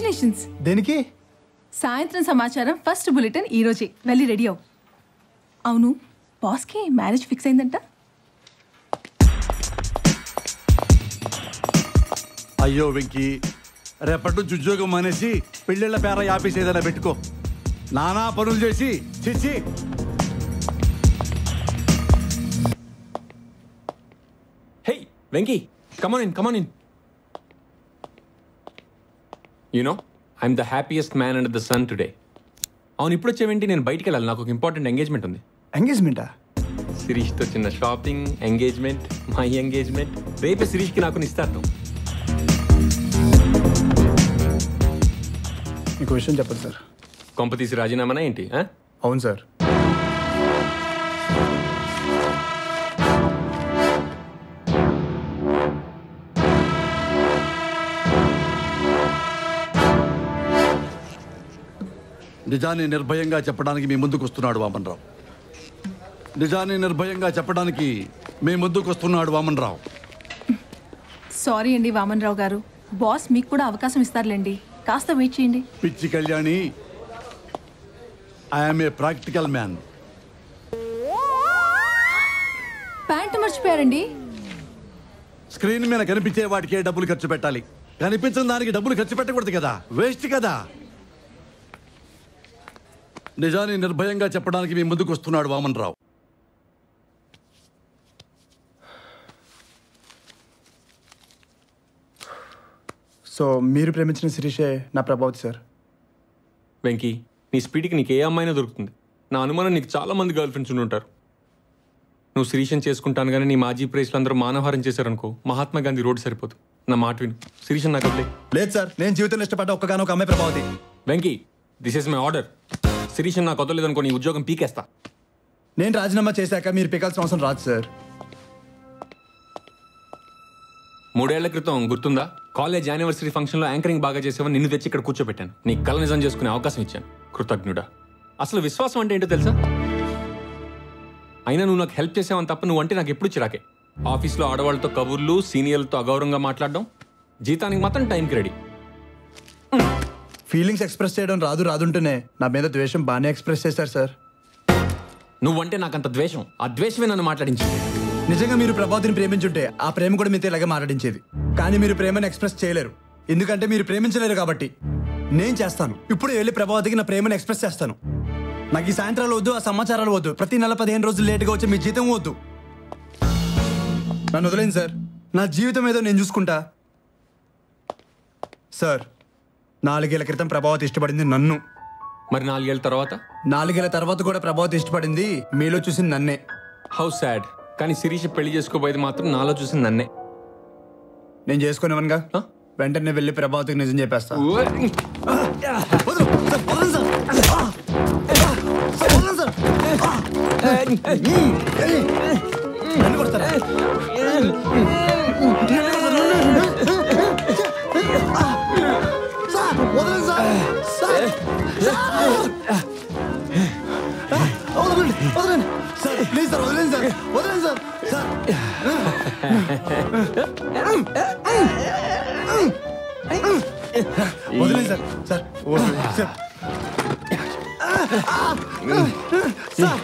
Congratulations. దేనికి? సాయంత్రం సమాచారం ఫస్ట్ బులెటిన్ ఈ రోజే. వెళ్ళి రెడీ అవు. అవును, బాస్కి మ్యారేజ్ ఫిక్స్ అయిందంట. అయ్యో వెంకీ, రేపటి నుంచి ఉద్యోగం మానేసి పెళ్ళిళ్ళ పేర ఆఫీస్ ఏదైనా పెట్టుకో. నానా పనులు చేసి చిచ్చి. Hey, Venki, come on in. You know, I'm the happiest man under the sun today. అవును, ఇప్పుడు వచ్చేవేంటి? నేను బయటికి వెళ్ళాలి, నాకు ఒక ఇంపార్టెంట్ ఎంగేజ్మెంట్ ఉంది. ఎంగేజ్మెంటా? శిరీష్తో చిన్న షాపింగ్, ఎంగేజ్మెంట్, మై ఎంగేజ్మెంట్. రేపే శిరీష్కి నాకు నిస్తార్థం. మీకు విషయం చెప్పదు సార్. కొంప తీసి రాజీనామానా ఏంటి? అవును సార్. నిజాన్ని నిర్భయంగా చెప్పడానికి మీ ముందుకు వస్తున్నాడు వామన్ రావు. నిజాన్ని నిర్భయంగా చెప్పడానికి మీ ముందుకు వస్తున్నాడు వామన్ రావు. సారీ అండి వామన్ రావు గారు, బాస్ మీకు కూడా అవకాశం ఇస్తారులేండి, కాస్త వెయిట్ చేయండి. పిచ్చి Kalyani, I'm a practical man. Pant మర్చిపోయారండి. స్క్రీన్ మీద కనిపించే వాటికే డబ్బులు ఖర్చు పెట్టాలి, కనిపించిన దానికి డబ్బులు ఖర్చు పెట్టకూడదు కదా, వేస్ట్ కదా. నిజాన్ని నిర్భయంగా చెప్పడానికి మీ ముందుకు వస్తున్నాడు వామన్ రావు. సో మీరు ప్రేమించిన శిరీషే నా ప్రభావతి సార్. వెంకీ, నీ స్పీడ్కి నీకు ఏ అమ్మాయినా దొరుకుతుంది. నా అనుమానం నీకు చాలా మంది గర్ల్ ఫ్రెండ్స్ ఉంటారు. నువ్వు శిరీషన్ చేసుకుంటాను కానీ నీ మాజీ ప్రైస్లు అందరూ మానవహారం చేశారనుకో, మహాత్మా గాంధీ రోడ్ సరిపోదు. నా మాట విను, శిరీషన్ నాకు వదిలే. లేదు సార్, నేను జీవితంలో ఇష్టపడ్డ ఒక్కగానో ఒక అమ్మాయి Prabhavati. Venky, this is my order. శిరీషన్ నాకు వదలలేదనుకో, నీ ఉద్యోగం పీకేస్తా. నేను రాజీనామా చేశాక మీరు పీకాల్సిన అవసరం రాదు సార్. 3 ఏళ్ల క్రితం గుర్తుందా, కాలేజ్ యానివర్సరీ ఫంక్షన్లో యాంకరింగ్ బాగా చేసేవని నిన్ను తెచ్చి ఇక్కడ కూర్చోబెట్టాను. నీ కళ నిజం చేసుకునే అవకాశం ఇచ్చాను. కృతజ్ఞుడా. అసలు విశ్వాసం అంటే ఏంటో తెలుసా? అయినా నువ్వు నాకు హెల్ప్ చేసావని తప్ప నువ్వంటే నాకు ఎప్పుడు చిరాకే. ఆఫీస్లో ఆడవాళ్ళతో కబుర్లు, సీనియర్లతో అగౌరవంగా మాట్లాడడం, జీతానికి మాత్రం టైంకి రెడీ. ఫీలింగ్స్ ఎక్స్ప్రెస్ చేయడం రాదుంటేనే నా మీద ద్వేషం బాగానే ఎక్స్ప్రెస్ చేశారు సార్. నువ్వంటే నాకంత ద్వేషం, ఆ ద్వేషమే నన్ను మాట్లాడించింది. నిజంగా మీరు ప్రభావతిని ప్రేమించుంటే ఆ ప్రేమ కూడా మీతో ఇలాగే మాట్లాడించేది. కానీ మీరు ప్రేమను ఎక్స్ప్రెస్ చేయలేరు, ఎందుకంటే మీరు ప్రేమించలేరు కాబట్టి. నేను చేస్తాను. ఇప్పుడు వెళ్ళి ప్రభావతికి నా ప్రేమను ఎక్స్ప్రెస్ చేస్తాను. నాకు ఈ సాయంత్రాలు వద్దు, ఆ సమాచారాలు వద్దు, ప్రతి నెల 15 రోజులు లేట్గా వచ్చే మీ జీతం వద్దు. నన్ను వదిలేండి సార్, నా జీవితం ఏదో నేను చూసుకుంటా. సార్, 4 ఏళ్ల క్రితం ప్రభావతి ఇష్టపడింది నన్ను. మరి 4 ఏళ్ళ తర్వాత? 4 ఏళ్ల తర్వాత కూడా ప్రభావతి ఇష్టపడింది మీలో చూసింది నన్నే. How sad. కానీ శిరీష్ పెళ్లి చేసుకోబోయేది మాత్రం నాలో చూసింది నన్నే. నేను చేసుకునేవనుగా, వెంటనే వెళ్ళి ప్రభావతికి నిజం చెప్పేస్తా. ప్లీజ్ సార్, వదిలేండి సార్, వదిలేండి సార్. వదిలేండి సార్. సార్ సార్,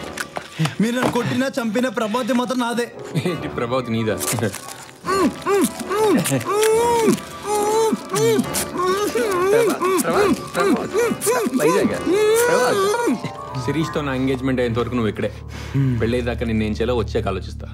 మీరు నన్ను కొట్టినా చంపినా ప్రభావతి మాత్రం నాదే. ఏంటి ప్రభావతి నీదా? శిరీష్తో నా ఎంగేజ్మెంట్ అయ్యేంత వరకు నువ్వు ఇక్కడే. పెళ్ళేదాకా నిన్నేం చేయాలో వచ్చాక ఆలోచిస్తా.